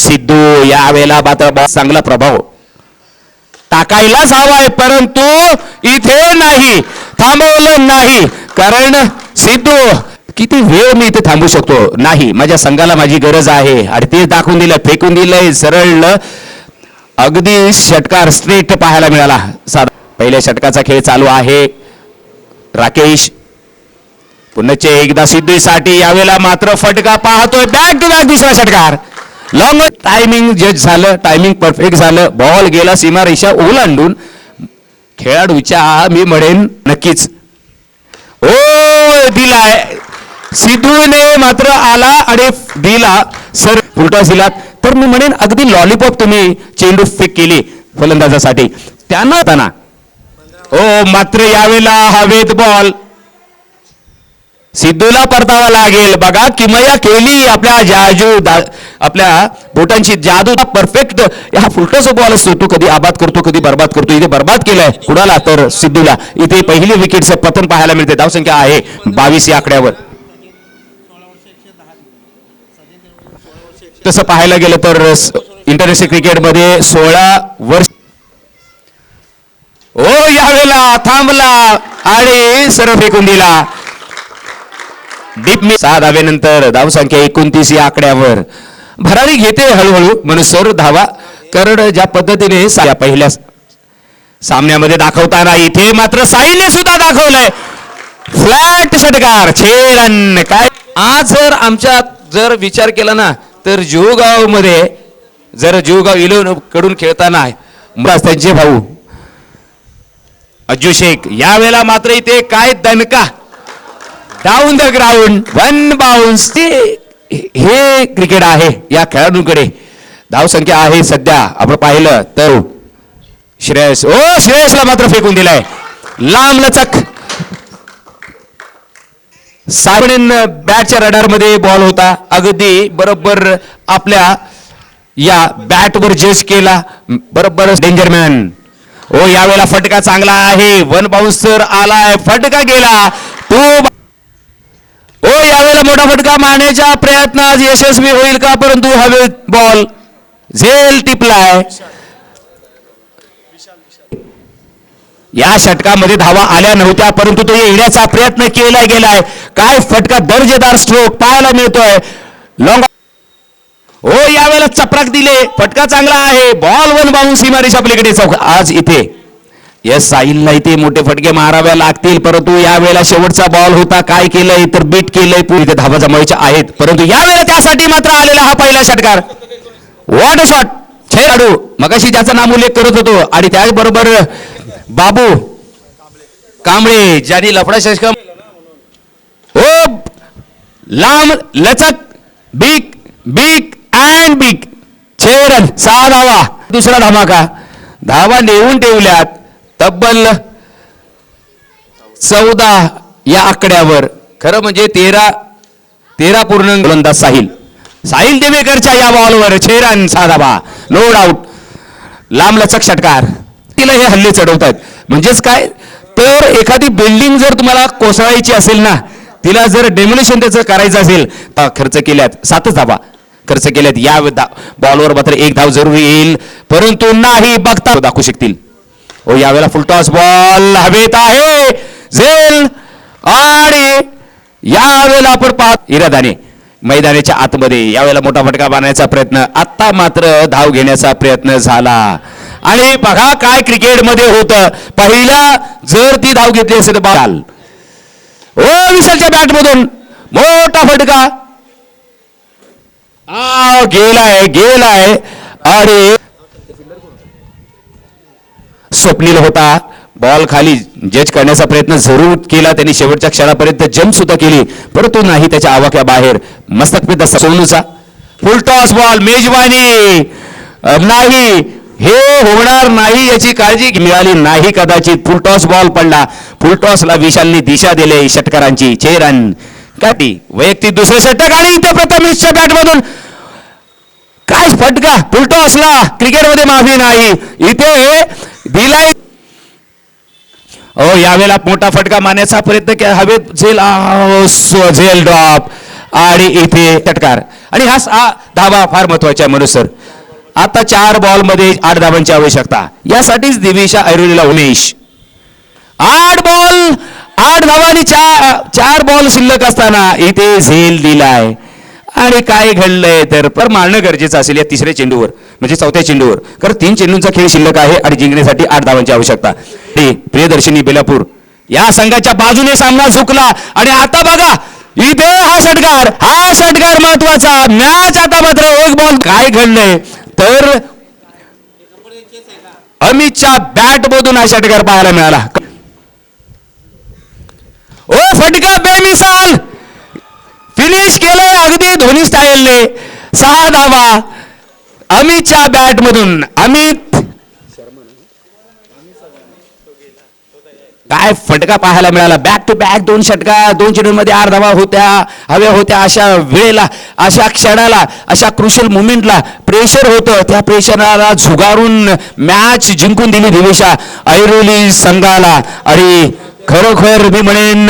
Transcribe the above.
सिद्धू यावेळेला मात्र चांगला प्रभाव टाकायलाच हवाय, परंतु इथे नाही, थांबवलं नाही. कारण सिद्धू किती वेळ मी इथे थांबू शकतो, नाही, माझ्या संघाला माझी गरज आहे. आणि ते दाखवून दिलं, फेकून दिलंय सरळ. अगदी षटकार स्ट्रेट पाहायला मिळाला. पहिल्या षटकाचा खेळ चालू आहे. राकेश पुन्हा एकदा सिद्धूसाठी, यावेळेला मात्र फटका पाहतोय. बॅक टू बॅक दुसरा षटकार. लॉंग टायमिंग जज झालं, टायमिंग परफेक्ट झालं. बॉल गेला सीमारेषा ओलांडून. खेळाडूच्या मी म्हणेन नक्कीच ओ दिलाय सिद्धूने, मात्र आला आणि दिला सर फुलटॉस दिला. तर मी म्हणेन अगदी लॉलीपॉप तुम्ही चेंडू फेक केली फलंदाजासाठी त्यांना. ओ मात्र यावेळेला हवेत बॉल सिद्धूला परतावा लागेल. बघा किमया केली आपल्या बोटांची जादू. परफेक्ट हा फुलटॉस बॉल असतो, तो कधी आबाद करतो कधी बर्बाद करतो. इथे बर्बाद केलाय कुणाला, तर सिद्धूला. इथे पहिली विकेटचं पतन पाहायला मिळते. धावसंख्या आहे 22 या आकड्यावर. तसं पाहायला गेलं तर इंटरनॅशनल क्रिकेटमध्ये 16 वर्ष. ओ यावेळेला थांबला आणि सरळ फेकून दिला. डीप मी 6 धावेनंतर धावसंख्या 29 या आकड्यावर. भरारी घेते हळूहळू म्हणून सर धावा. कारण ज्या पद्धतीने पहिल्या सामन्यामध्ये दाखवताना इथे मात्र साईने सुद्धा दाखवलंय. फ्लॅट षटकार, 6 रन. काय आज जर विचार केला ना, तर जीवगाव मध्ये जर जीवगाव इलेव्हन कडून खेळताना त्यांचे भाऊ अज्जू शेख, यावेळेला मात्र इथे काय दणका. Down the ground 1 bounce. हे क्रिकेट आहे. या खेळाडूंकडे धावसंख्या आहे सध्या आपण पाहिलं तर श्रेयसला मात्र फेकून दिलाय. लांब लचक साबणेन बॅटच्या रडार मध्ये बॉल होता. अगदी बरोबर आपल्या या बॅटवर जज केला. बरोबर डेंजरमॅन. ओ यावेळेला फटका चांगला आहे. 1 बाउन्स तर आलाय. फटका गेला. ओ यावेळेला मोठा फटका मारण्याच्या प्रयत्नात यशस्वी होईल का, परंतु हवेत बॉल झेल टिपलाय. या षटकामध्ये धावा आल्या नव्हत्या, परंतु तो येण्याचा प्रयत्न केला गेलाय. काय फटका, दर्जेदार स्ट्रोक पाहायला मिळतोय. लॉंग ओ यावेळेला चपराक दिले. फटका चांगला आहे. बॉल 1 बाउन्स सीमारेषा पलीकडे चौक. आज इथे यस साहिलला इथे मोठे फटके माराव्या लागतील, परंतु यावेळेला शेवटचा बॉल होता. काय केलंय तर बीट केलंय. इथे धावा जमायच्या आहेत, परंतु यावेळेला त्यासाठी मात्र आलेला हा पहिला षटकार. What a shot. खेळाडू मगाशी ज्याचा नाम उल्लेख करत होतो आणि त्याचबरोबर बाबू कांबळे ज्यांनी लफडा षटक. ओ लांब लचक big big and big. 6 run 6 धावा. दुसरा धमाका. धावा नेऊन ठेवल्यात तब्बल 14 या आकड्यावर. खरं म्हणजे 13 पूर्ण गोलंदाज साहिल देवेकरच्या या बॉलवर 6 रन 6 धावा. No doubt. लांब लचक षटकार. तिला हे हल्ले चढवतात. म्हणजेच काय तर एखादी बिल्डिंग जर तुम्हाला कोसळायची असेल ना, तिला जर डेमोलिशन त्याचं करायचं असेल तर खर्च केल्यात 7 धावा खर्च केल्यात. या बॉलवर मात्र 1 धाव जरुरी येईल, परंतु नाही बघता दाखवू शकतील. ओ यावेळेला फुलटॉस बॉल हवेत आहे. झेल आणि यावेळेला आपण पाहत इरादाने मैदानाच्या आतमध्ये यावेळेला मोठा फटका बांधण्याचा प्रयत्न. आता मात्र धाव घेण्याचा प्रयत्न झाला. आणि बघा काय क्रिकेटमध्ये होतं. पहिला जर ती धाव घेतली असेल तर बॉल. ओ विशालच्या बॅटमधून मोठा फटका. गेलाय आणि स्वप्नील होता. बॉल खाली जज करण्याचा प्रयत्न जरूर केला त्यांनी. शेवटच्या क्षणापर्यंत जंप सुद्धा केली, परंतु नाही त्याच्या आवाक्या बाहेर. मस्तक पे सोनूचा फुलटॉस बॉल. मेजवानी नाही, हे होणार नाही याची काळजी मिळाली नाही कदाचित. फुलटॉस बॉल पडला. फुलटॉसला विशालने दिशा दिली षटकारांची. 6 रन. काटी वैयक्तिक दुसरे षटक आणि इथे प्रथमेशच्या बॅटमधून काय फटका. फुलटॉसला क्रिकेटमध्ये माफी नाही. इथे दिलाय. यावेळेला मोठा फटका मारण्याचा प्रयत्न केला. हवेत झेल ड्रॉप आणि इथे षटकार आणि हा धावा फार महत्वाचा आहे मनोज सर. आता 4 बॉलमध्ये 8 धावांची आवश्यकता. यासाठीच दिवेशा ऐरोलीला उमेश. 8 बॉल 8 धावा आणि 4 बॉल शिल्लक असताना इथे झेल दिलाय. आणि काय घडलंय तर पर मारणं गरजेचं असेल या तिसऱ्या चेंडूवर म्हणजे चौथ्या चेंडूवर, कारण 3 चेंडूंचा खेळ शिल्लक आहे आणि जिंकण्यासाठी 8 धावांची आवश्यकता. प्रियदर्शनी बेलापूर या संघाच्या बाजूने सामना झुकला आणि आता बघा इथे हा षटकार महत्वाचा. मॅच आता मात्र 1 बॉल. काय घडलंय तर अमितच्या बॅट मधून हा षटकार पाहायला मिळाला. ओ फटका बेमिसाल फिनिश केलंय अगदी धोनी स्टाईलने. 6 धावा अमितच्या बॅट मधून. अमित काय फटका पाहायला मिळाला. बॅक टू बॅक 2 षटकार 2 चेंडूंमध्ये 8 धावा हव्या होत्या. अशा वेळेला अशा क्षणाला अशा क्रुशियल मुमेंटला प्रेशर होतं. त्या प्रेशरला झुगारून मॅच जिंकून दिली दिवेशा ऐरोली संघाला. आणि खरोखर मी म्हणेन